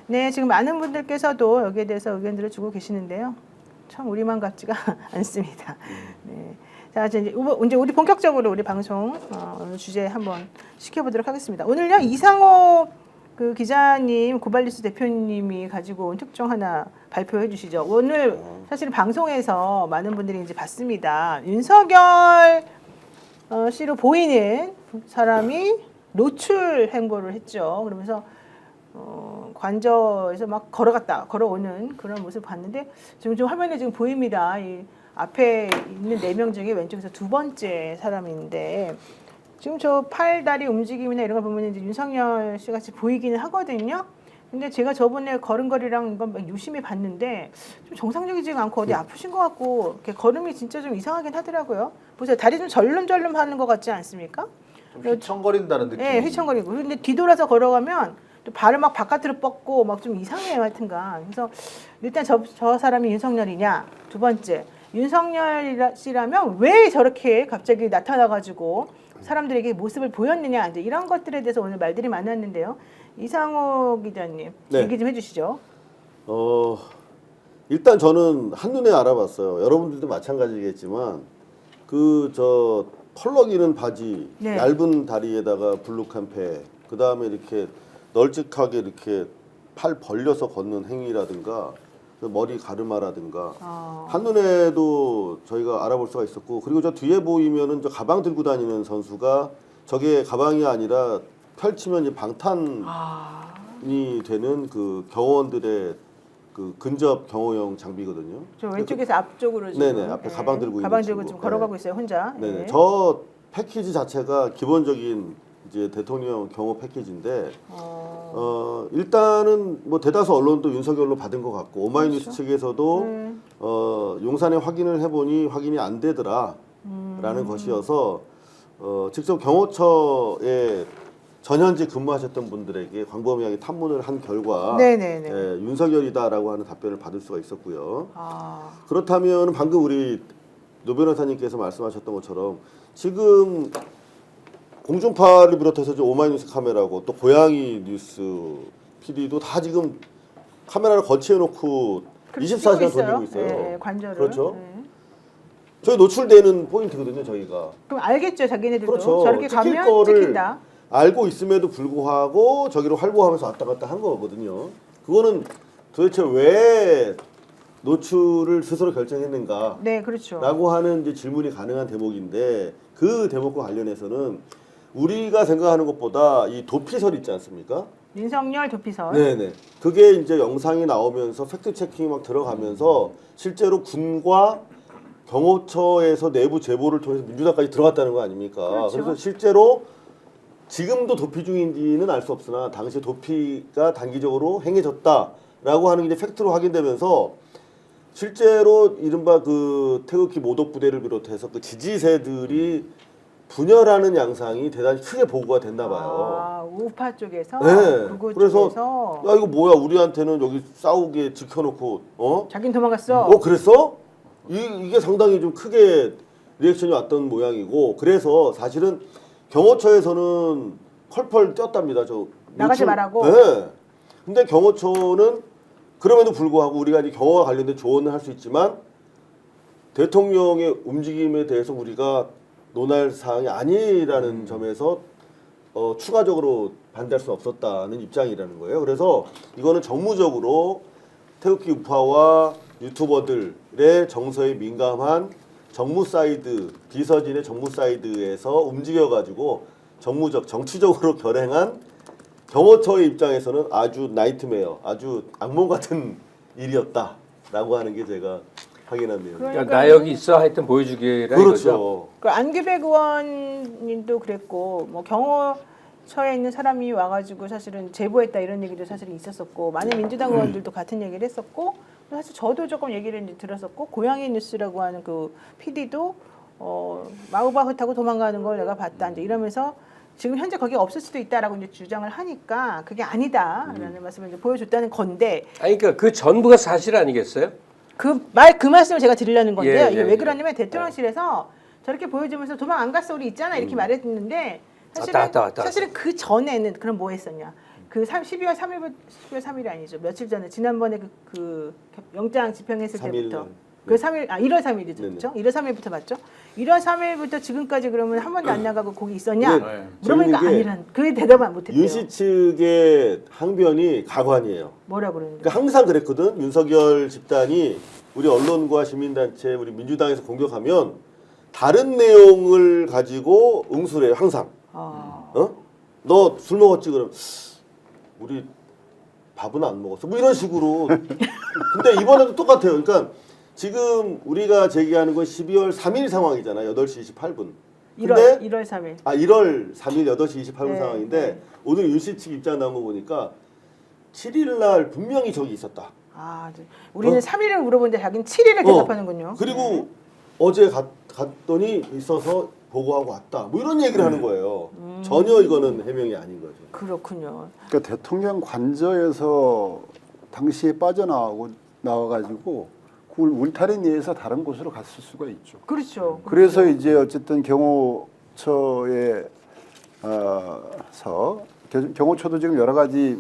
네, 지금 많은 분들께서도 여기에 대해서 의견들을 주고 계시는데요. 참 우리만 같지가 않습니다. 네. 자, 이제 우리 본격적으로 우리 방송 오늘 주제 한번 시켜보도록 하겠습니다. 오늘요 이상호 그 기자님, 고발뉴스 대표님이 가지고 온 특종 하나 발표해 주시죠. 오늘 사실 방송에서 많은 분들이 이제 봤습니다. 윤석열 씨로 보이는 사람이 노출 행보를 했죠. 그러면서 관저에서 막 걸어오는 그런 모습을 봤는데 지금 좀 화면에 지금 보입니다. 이 앞에 있는 4명 중에 왼쪽에서 두 번째 사람인데 지금 저 팔다리 움직임이나 이런 걸 보면 이제 윤석열 씨 같이 보이기는 하거든요. 근데 제가 저번에 걸음걸이랑 이건 막 유심히 봤는데 좀 정상적이지가 않고 어디 아프신 것 같고 이렇게 걸음이 진짜 좀 이상하긴 하더라고요. 보세요. 다리 좀 절름절름 하는 것 같지 않습니까? 좀 휘청거린다는 느낌. 네, 휘청거리고. 근데 뒤돌아서 걸어가면 또 발을 막 바깥으로 뻗고 막 좀 이상해요, 하여튼간. 그래서 일단 저 사람이 윤석열이냐? 두 번째, 윤석열 씨라면 왜 저렇게 갑자기 나타나가지고 사람들에게 모습을 보였느냐? 이제 이런 것들에 대해서 오늘 말들이 많았는데요. 이상호 기자님, 네. 얘기 좀 해주시죠. 일단 저는 한눈에 알아봤어요. 여러분들도 마찬가지겠지만 그 펄럭이는 바지, 네. 얇은 다리에다가 불룩한 배, 그 다음에 이렇게 널찍하게 이렇게 팔 벌려서 걷는 행위라든가 그 머리 가르마라든가 한눈에도 저희가 알아볼 수가 있었고, 그리고 저 뒤에 보이면은 저 가방 들고 다니는 선수가 저게 가방이 아니라 펼치면 이제 방탄이 되는 그 경호원들의 그 근접 경호용 장비거든요. 저 왼쪽에서 앞쪽으로 지금 네네, 앞에 가방 들고 가방 있는 들고 친구. 지금 걸어가고 있어요, 혼자. 네네. 네. 저 패키지 자체가 기본적인 이제 대통령 경호 패키지인데 일단은 뭐 대다수 언론도 윤석열로 받은 것 같고 오마이뉴스 그렇죠. 측에서도 용산에 확인을 해보니 확인이 안 되더라라는 것이어서 직접 경호처에 전현직 근무하셨던 분들에게 광범위하게 탐문을 한 결과 네네네. 윤석열이다라고 하는 답변을 받을 수가 있었고요. 그렇다면 방금 우리 노 변호사님께서 말씀하셨던 것처럼 지금 공중파를 비롯해서 오마이뉴스 카메라고 또 고양이 뉴스 PD도 다 지금 카메라를 거치해놓고 24시간 돌리고 있어요. 네, 관절을. 그렇죠. 네. 저희 노출되는 포인트거든요, 저희가. 그럼 알겠죠, 자기네들도. 그렇죠. 저렇게 찍힐 가면 거를 찍힌다. 알고 있음에도 불구하고 저기로 활보하면서 왔다 갔다 한 거거든요. 그거는 도대체 왜 노출을 스스로 결정했는가? 네, 그렇죠. 라고 하는 이제 질문이 가능한 대목인데 그 대목과 관련해서는 우리가 생각하는 것보다 이 도피설 있지 않습니까? 윤석열 도피설. 네네. 그게 이제 영상이 나오면서 팩트 체킹이 막 들어가면서 실제로 군과 경호처에서 내부 제보를 통해서 민주당까지 들어갔다는 거 아닙니까? 그렇죠. 그래서 실제로 지금도 도피 중인지는 알 수 없으나 당시 도피가 단기적으로 행해졌다라고 하는 게 이제 팩트로 확인되면서 실제로 이른바 그 태극기 모독 부대를 비롯해서 그 지지세들이 분열하는 양상이 대단히 크게 보고가 됐나 봐요. 우파 쪽에서, 네. 극우 그래서 쪽에서. 야 이거 뭐야, 우리한테는 여기 싸우게 지켜놓고 자긴 도망갔어. 그랬어? 이게 상당히 좀 크게 리액션이 왔던 모양이고, 그래서 사실은 경호처에서는 펄펄 뛰었답니다. 나가지 말라고. 네. 근데 경호처는 그럼에도 불구하고 우리가 이제 경호와 관련된 조언을 할 수 있지만 대통령의 움직임에 대해서 우리가 논할 사항이 아니라는 점에서 추가적으로 반대할 수 없었다는 입장이라는 거예요. 그래서 이거는 정무적으로 태극기 우파와 유튜버들의 정서에 민감한 정무 사이드, 비서진의 정무 사이드에서 움직여가지고 정치적으로 결행한 경호처의 입장에서는 아주 나이트메어, 아주 악몽 같은 일이었다라고 하는 게 제가 확인한 내용입니다. 그러니까 나 여기 있어 하여튼 보여주기라 이거죠. 그렇죠. 그 안규백 의원님도 그랬고, 뭐 경호처에 있는 사람이 와가지고 사실은 제보했다 이런 얘기도 사실 있었었고, 많은 민주당 의원들도 같은 얘기를 했었고, 사실 저도 조금 얘기를 이제 들었었고, 고양이 뉴스라고 하는 그 PD도 마우바흐 타고 도망가는 걸 내가 봤다 이제 이러면서 지금 현재 거기 없을 수도 있다라고 이제 주장을 하니까 그게 아니다라는 말씀을 이제 보여줬다는 건데, 아니 그러니까 그 전부가 사실 아니겠어요? 그 말씀을 제가 드리려는 건데요. 예, 이게 예, 왜 예. 그러냐면 대통령실에서 저렇게 보여주면서 도망 안 갔어 우리 있잖아 이렇게 말했는데 왔다. 사실은 그 전에는 그럼 뭐 했었냐? 그 12월 3일부터 12월 3일이 아니죠. 며칠 전에 지난번에 그 영장 집행했을 3일 때부터 날. 그 3일 1월 3일이죠. 네네. 그렇죠? 1월 3일부터 맞죠? 1월 3일부터 지금까지 그러면 한 번도 안 나가고 거기 있었냐? 근데 네. 물어보니까 재밌는 게 아니란. 그게 대답을 못 했대요. 윤 씨 측의 항변이 가관이에요. 뭐라 그러는데? 그러니까 항상 그랬거든. 윤석열 집단이 우리 언론과 시민단체, 우리 민주당에서 공격하면 다른 내용을 가지고 응수를 해요. 항상. 어? 너 술 먹었지? 그럼 우리 밥은 안 먹었어. 뭐 이런 식으로. 근데 이번에도 똑같아요. 그러니까 지금 우리가 제기하는 건 12월 3일 상황이잖아요. 8시 28분. 1월 3일. 1월 3일 8시 28분 네, 상황인데 네. 오늘 윤 씨 측 입장 나온 거 보니까 7일 날 분명히 저기 있었다. 네. 우리는 3일을 물어보는데 자기는 7일을 대답하는군요. 그리고 어제 갔더니 있어서 보고하고 왔다. 뭐 이런 얘기를 하는 거예요. 전혀 이거는 해명이 아닌 거죠. 그렇군요. 그러니까 대통령 관저에서 당시에 나와가지고 그걸 울타리 내에서 다른 곳으로 갔을 수가 있죠. 그렇죠. 그래서 이제 어쨌든 경호처도 지금 여러 가지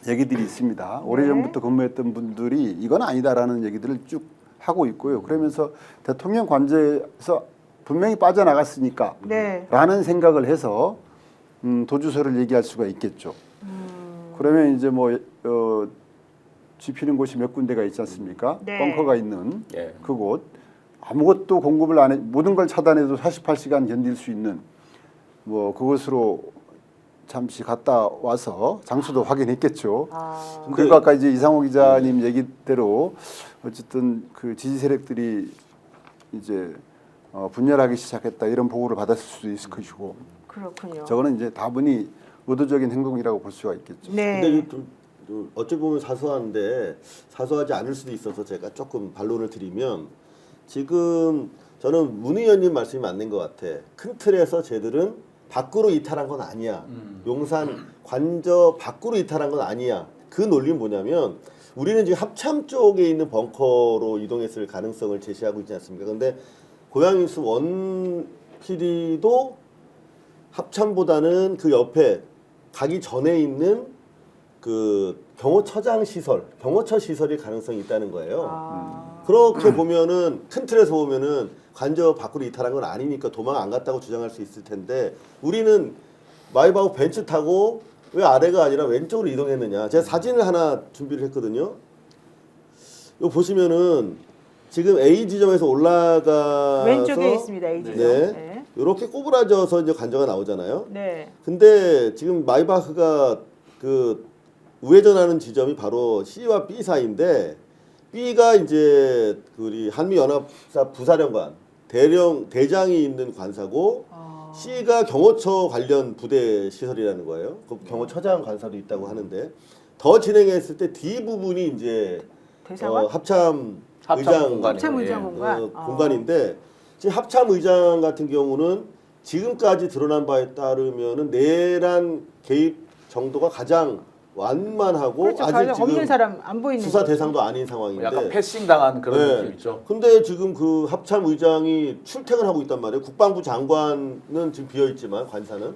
얘기들이 있습니다. 오래전부터 근무했던 분들이 이건 아니다라는 얘기들을 쭉 하고 있고요. 그러면서 대통령 관저에서 분명히 빠져나갔으니까 네. 라는 생각을 해서 도주서를 얘기할 수가 있겠죠. 그러면 이제 쥐피는 곳이 몇 군데가 있지 않습니까? 네. 벙커가 있는 예. 그곳 아무것도 공급을 안 해 모든 걸 차단해도 48시간 견딜 수 있는 그곳으로 잠시 갔다 와서 장소도 확인했겠죠. 그리고 아까 이제 이상호 기자님 얘기대로 어쨌든 그 지지 세력들이 이제 분열하기 시작했다 이런 보고를 받았을 수도 있을 것이고 그렇군요. 저거는 이제 다분히 의도적인 행동이라고 볼 수가 있겠죠. 네. 근데 이게 좀 어찌 보면 사소한데 사소하지 않을 수도 있어서 제가 조금 반론을 드리면 지금 저는 문 의원님 말씀이 맞는 것 같아. 큰 틀에서 쟤들은 밖으로 이탈한 건 아니야. 용산 관저 밖으로 이탈한 건 아니야. 그 논리는 뭐냐면 우리는 지금 합참 쪽에 있는 벙커로 이동했을 가능성을 제시하고 있지 않습니까? 그런데 고양이수 원 PD도 합참보다는 그 옆에 가기 전에 있는 그 경호처장 시설, 경호처 시설일 가능성이 있다는 거예요. 그렇게 보면은 큰 틀에서 보면은 관저 밖으로 이탈한 건 아니니까 도망 안 갔다고 주장할 수 있을 텐데 우리는 마이바흐 벤츠 타고 왜 아래가 아니라 왼쪽으로 이동했느냐? 제가 사진을 하나 준비를 했거든요. 이거 보시면은 지금 A 지점에서 올라가서 왼쪽에 있습니다. A 지점. 네. 네. 이렇게 꼬부라져서 이제 관저가 나오잖아요. 네. 근데 지금 마이바흐가 그 우회전하는 지점이 바로 C와 B 사이인데 B가 이제 우리 한미연합사 부사령관 대장이 있는 관사고 C가 경호처 관련 부대 시설이라는 거예요. 그 경호처장 관사도 있다고 하는데 더 진행했을 때 D 부분이 이제 대사관? 합참 합참 의장 공간이에요. 합참 의장 예. 공간. 공간인데 지금 합참 의장 같은 경우는 지금까지 드러난 바에 따르면은 내란 개입 정도가 가장 완만하고 그렇죠. 아직 가장 지금 없는 사람 안 보이는 수사 거죠. 대상도 아닌 상황인데 약간 패싱 당한 그런 네. 느낌이죠. 근데 지금 그 합참 의장이 출퇴근하고 있단 말이에요. 국방부 장관은 지금 비어 있지만 관사는.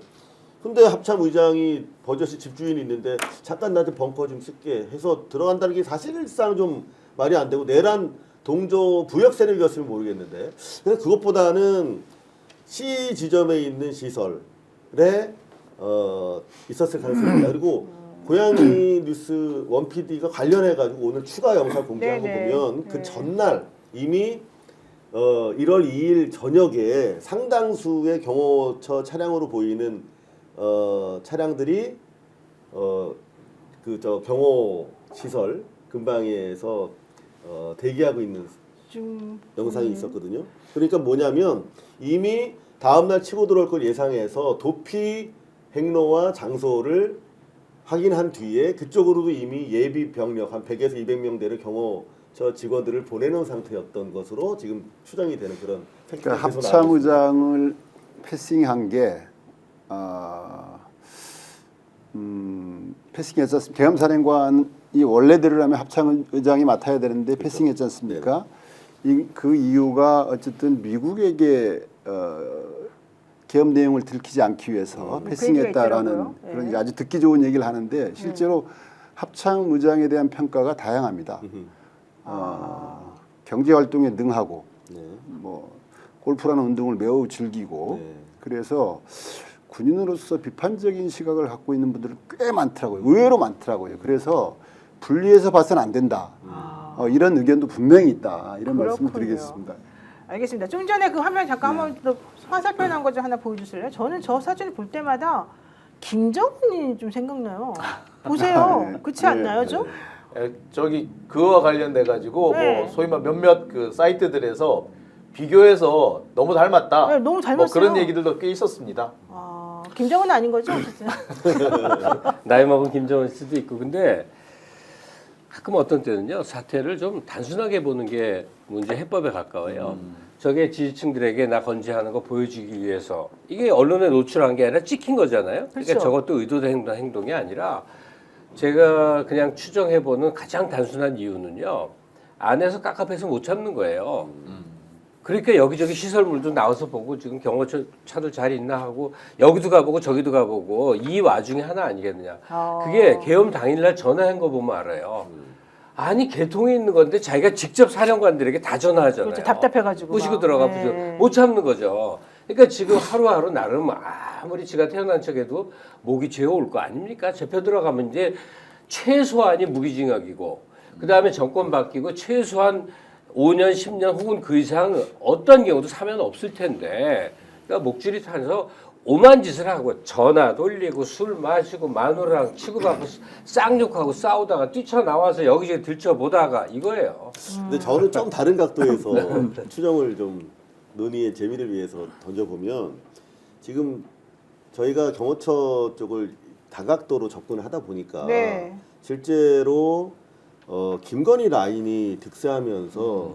근데 합참 의장이 버젓이 집주인이 있는데 잠깐 나한테 벙커 좀 쓸게 해서 들어간다는 게 사실상 좀 말이 안 되고 내란 동조 부역 세력이었으면 모르겠는데 그래서 그것보다는 C 지점에 있는 시설에 있었을 가능성이 있다. 그리고 고양이 뉴스 원 PD가 관련해 가지고 오늘 추가 영상 공개한 네네. 거 보면 그 네. 전날 이미 1월 2일 저녁에 상당수의 경호처 차량으로 보이는 차량들이 경호 시설 근방에서 대기하고 있는 영상이 있었거든요. 그러니까 뭐냐면 이미 다음날 치고 들어올 걸 예상해서 도피 행로와 장소를 확인한 뒤에 그쪽으로도 이미 예비 병력 한 100에서 200명대의 경호처 직원들을 보내놓은 상태였던 것으로 지금 추정이 되는 그런 팩트가 그러니까 계속 나오고 있습니다. 합참의장을 패싱한 게 패싱했었습니다. 계엄사령관이 원래대로라면 합참의장이 맡아야 되는데 그렇죠. 패싱했지 않습니까? 그 이유가 어쨌든 미국에게 계엄 내용을 들키지 않기 위해서 그 패싱했다라는 얘기가 있더라고요. 그런 예. 아주 듣기 좋은 얘기를 하는데 실제로 합창 무장에 대한 평가가 다양합니다. 경제 활동에 능하고 네. 뭐 골프라는 운동을 매우 즐기고 네. 그래서 군인으로서 비판적인 시각을 갖고 있는 분들은 꽤 많더라고요. 의외로 많더라고요. 그래서 분리해서 봐서는 안 된다. 이런 의견도 분명히 있다. 이런 말씀을 그렇군요. 드리겠습니다. 알겠습니다. 좀 전에 그 화면 잠깐 네. 한번 더 화살표 난 거 좀 하나 보여주실래요? 저는 저 사진을 볼 때마다 김정은이 좀 생각나요. 보세요. 네. 그렇지 네. 않나요, 좀? 저기 그와 관련돼 가지고 네. 뭐 소위 말 몇몇 그 사이트들에서 비교해서 너무 닮았다. 네, 너무 뭐 닮았어요. 그런 얘기들도 꽤 있었습니다. 김정은은 아닌 거죠, 어쨌든. 나이 먹은 김정은 씨도 있고 근데 가끔 어떤 때는요 사태를 좀 단순하게 보는 게 문제 해법에 가까워요. 저게 지지층들에게 나 건재하는 거 보여주기 위해서 이게 언론에 노출한 게 아니라 찍힌 거잖아요. 그러니까 그렇죠. 저것도 의도된 행동이 아니라 제가 그냥 추정해보는 가장 단순한 이유는요 안에서 깝깝해서 못 참는 거예요. 그러니까 여기저기 시설물도 나와서 보고 지금 경호차들 잘 있나 하고 여기도 가보고 저기도 가보고 이 와중에 하나 아니겠느냐. 그게 계엄 당일날 전화한 거 보면 알아요. 아니 개통에 있는 건데 자기가 직접 사령관들에게 다 전화하잖아요. 그렇죠. 답답해가지고 모시고 막. 들어가 네. 보죠. 못 참는 거죠. 그러니까 지금 하루하루 나름 아무리 지가 태어난 척해도 목이 죄어올 거 아닙니까? 잡혀 들어가면 이제 최소한이 무기징역이고 그 다음에 정권 바뀌고 최소한 5년, 10년 혹은 그 이상 어떤 경우도 사면 없을 텐데 그러니까 목줄이 타서 오만 짓을 하고 전화 돌리고 술 마시고 마누라랑 치고받고 쌍욕하고 싸우다가 뛰쳐나와서 여기저기 들춰보다가 이거예요. 근데 저는 좀 다른 각도에서 추정을 좀 논의의 재미를 위해서 던져보면 지금 저희가 경호처 쪽을 다각도로 접근을 하다 보니까 네. 실제로 김건희 라인이 득세하면서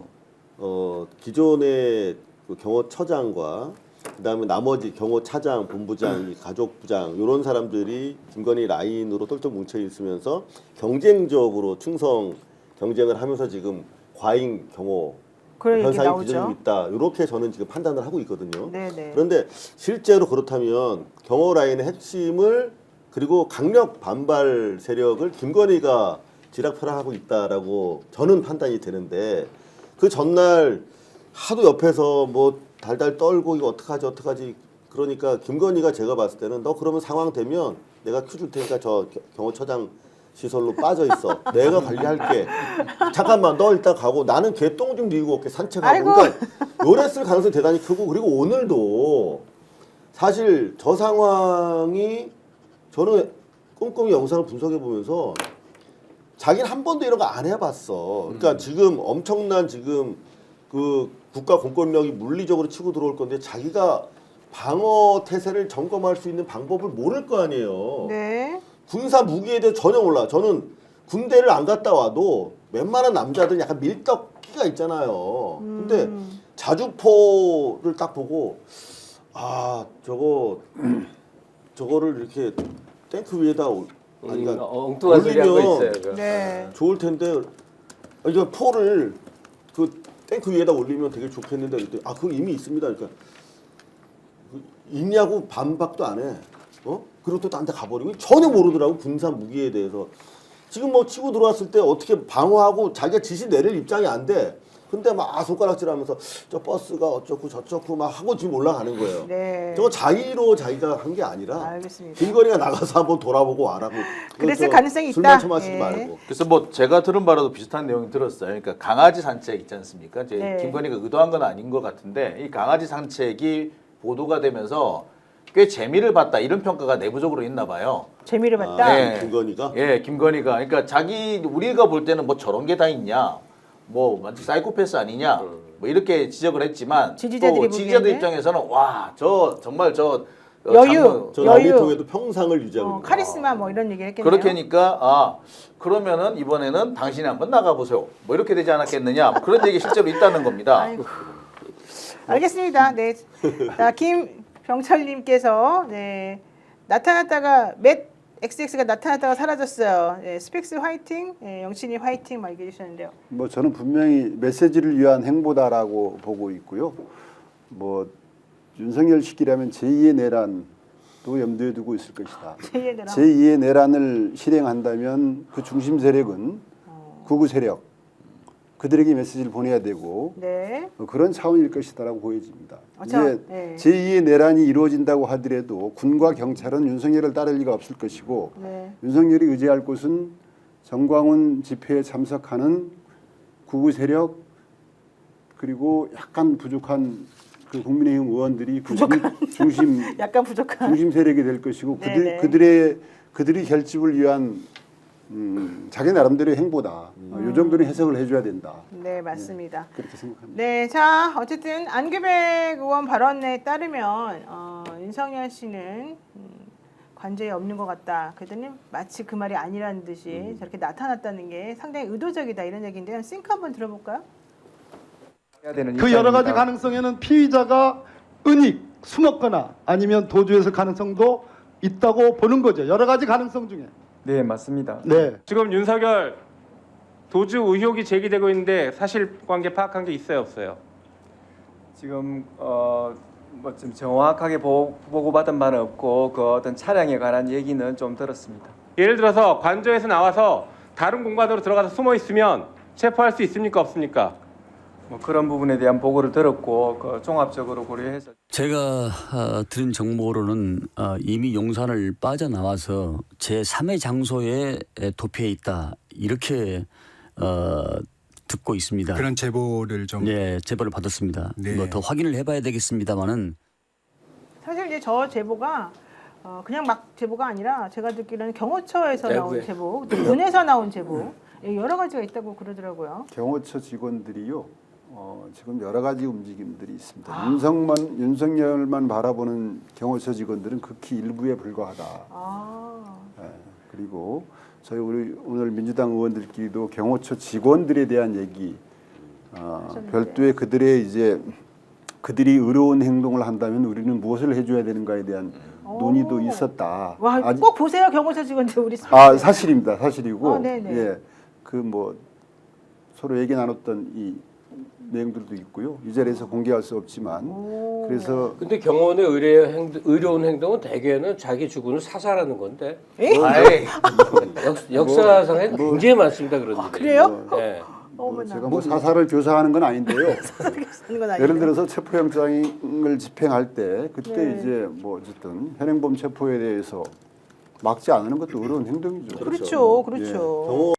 기존의 그 경호처장과 그다음에 나머지 경호차장, 본부장, 이 가족부장 이런 사람들이 김건희 라인으로 똘똘 뭉쳐 있으면서 경쟁적으로 충성 경쟁을 하면서 지금 과잉 경호 그런 얘기 현상이 나오죠. 빚어지고 있다. 이렇게 저는 지금 판단을 하고 있거든요. 네네. 그런데 실제로 그렇다면 경호 라인의 핵심을 그리고 강력 반발 세력을 김건희가 지락펴락하고 있다라고 저는 판단이 되는데 그 전날 하도 옆에서 뭐 달달 떨고 이거 어떡하지 그러니까 김건희가 제가 봤을 때는 너 그러면 상황 되면 내가 큐 줄 테니까 저 경호처장 시설로 빠져 있어. 내가 관리할게. 잠깐만 너 일단 가고 나는 개똥 좀 뉘고 올게 산책하고. 아이고. 그러니까 요랬을 가능성이 대단히 크고 그리고 오늘도 사실 저 상황이 저는 꼼꼼히 영상을 분석해 보면서 자기는 한 번도 이런 거 안 해봤어. 그러니까 지금 엄청난 지금 그 국가 공권력이 물리적으로 치고 들어올 건데 자기가 방어 태세를 점검할 수 있는 방법을 모를 거 아니에요. 네. 군사 무기에 대해 전혀 몰라. 저는 군대를 안 갔다 와도 웬만한 남자들은 약간 밀떡기가 있잖아요. 근데 자주포를 딱 보고 저거를 이렇게 탱크 위에다 엉뚱한 소리 하고 있어요. 그거. 네. 좋을 텐데 이거 포를 그 탱크 위에다 올리면 되게 좋겠는데 그랬더니 그거 이미 있습니다. 그러니까 있냐고 반박도 안 해. 그리고 또 딴 데 가버리고 전혀 모르더라고 군사 무기에 대해서. 지금 뭐 치고 들어왔을 때 어떻게 방어하고 자기가 지시 내릴 입장이 안 돼. 근데 막 손가락질하면서 저 버스가 어쩌고 저쩌고 막 하고 지금 올라가는 거예요. 네. 저거 자의로 자기가 한 게 아니라 알겠습니다. 김건희가 나가서 한번 돌아보고 와라고. 그랬을 가능성이 술만 있다. 처마시지 예. 말고. 그래서 뭐 제가 들은 바로도 비슷한 내용이 들었어요. 그러니까 강아지 산책 있지 않습니까? 이제 네. 김건희가 의도한 건 아닌 것 같은데 이 강아지 산책이 보도가 되면서 꽤 재미를 봤다 이런 평가가 내부적으로 있나 봐요. 재미를 봤다. 네. 김건희가? 예, 김건희가 그러니까 우리가 볼 때는 뭐 저런 게 다 있냐, 뭐 완전 사이코패스 아니냐, 뭐 이렇게 지적을 했지만 지지자들이 또 지지자들 보기에는? 입장에서는 와, 저 정말 여유. 저 여유. 남이통에도 평상을 유지하고 있는 카리스마 뭐 이런 얘기 했겠네요. 그렇게 하니까 그러면은 이번에는 당신이 한번 나가보세요. 뭐 이렇게 되지 않았겠느냐, 뭐 그런 얘기 실제로 있다는 겁니다. 아이고. 알겠습니다. 네. 자, 김병철님께서 네. 나타났다가 XX가 나타났다가 사라졌어요. 네, 스펙스 화이팅, 네, 영친이 화이팅 막 얘기해 주셨는데요. 뭐 저는 분명히 메시지를 위한 행보다라고 보고 있고요. 뭐 윤석열 시기라면 제2의 내란도 염두에 두고 있을 것이다. 제2의 내란. 제2의 내란을 실행한다면 그 중심 세력은 구구 세력 그들에게 메시지를 보내야 되고 네. 그런 차원일 것이다라고 보여집니다. 자, 이제 네. 제2의 내란이 이루어진다고 하더라도 군과 경찰은 윤석열을 따를 리가 없을 것이고 네. 윤석열이 의지할 곳은 정광훈 집회에 참석하는 구구 세력 그리고 약간 부족한 그 국민의힘 의원들이 그 중심 약간 부족한. 중심 세력이 될 것이고 네네. 그들이 결집을 위한 자기 나름대로의 행보다. 이 정도는 해석을 해줘야 된다. 네, 맞습니다. 그렇게 생각합니다. 네, 자 어쨌든 안규백 의원 발언에 따르면 윤석열 씨는 관저에 없는 것 같다. 그랬더니 마치 그 말이 아니라는 듯이 저렇게 나타났다는 게 상당히 의도적이다 이런 얘기인데요. 싱크 한번 들어볼까요? 그 여러 가지 가능성에는 피의자가 은닉, 숨었거나 아니면 도주했을 가능성도 있다고 보는 거죠. 여러 가지 가능성 중에. 네, 맞습니다. 네. 지금 윤석열 도주 의혹이 제기되고 있는데 사실관계 파악한 게 있어요, 없어요? 지금 뭐 좀 정확하게 보고받은 바는 없고 그 어떤 차량에 관한 얘기는 좀 들었습니다. 예를 들어서 관저에서 나와서 다른 공간으로 들어가서 숨어 있으면 체포할 수 있습니까, 없습니까? 뭐 그런 부분에 대한 보고를 들었고 그 종합적으로 고려해서 제가 들은 정보로는 이미 용산을 빠져나와서 제3의 장소에 도피해 있다 이렇게 듣고 있습니다. 그런 제보를 좀 네, 제보를 받았습니다. 네. 뭐 더 확인을 해봐야 되겠습니다만은 사실 이제 저 제보가 그냥 막 제보가 아니라 제가 듣기로는 경호처에서 나온 내부에. 제보, 또 군에서 나온 제보 여러 가지가 있다고 그러더라고요. 경호처 직원들이요. 지금 여러 가지 움직임들이 있습니다. 아. 윤석열만 바라보는 경호처 직원들은 극히 일부에 불과하다. 아, 예, 그리고 우리 오늘 민주당 의원들끼리도 경호처 직원들에 대한 얘기, 별도의 그들이 의로운 행동을 한다면 우리는 무엇을 해줘야 되는가에 대한 논의도 있었다. 와, 꼭 보세요 경호처 직원들 우리. 사실입니다. 사실이고, 네네. 예, 그 뭐 서로 얘기 나눴던 이 내용들도 있고요. 이 자리에서 공개할 수 없지만, 그래서 근데 경호원의 의로운 행동은 대개는 자기 주군을 사살하는 건데 아이, 역사상에 굉장히 많습니다 그런 일이. 그래요? 네. 어머나. 제가 뭐 사사를 교사하는 건 아닌데요. 하는 건 아닌데. 예를 들어서 체포영장을 집행할 때 그때 네. 이제 뭐 어쨌든 현행범 체포에 대해서 막지 않는 것도 어려운 행동이죠. 그렇죠, 예. 그렇죠.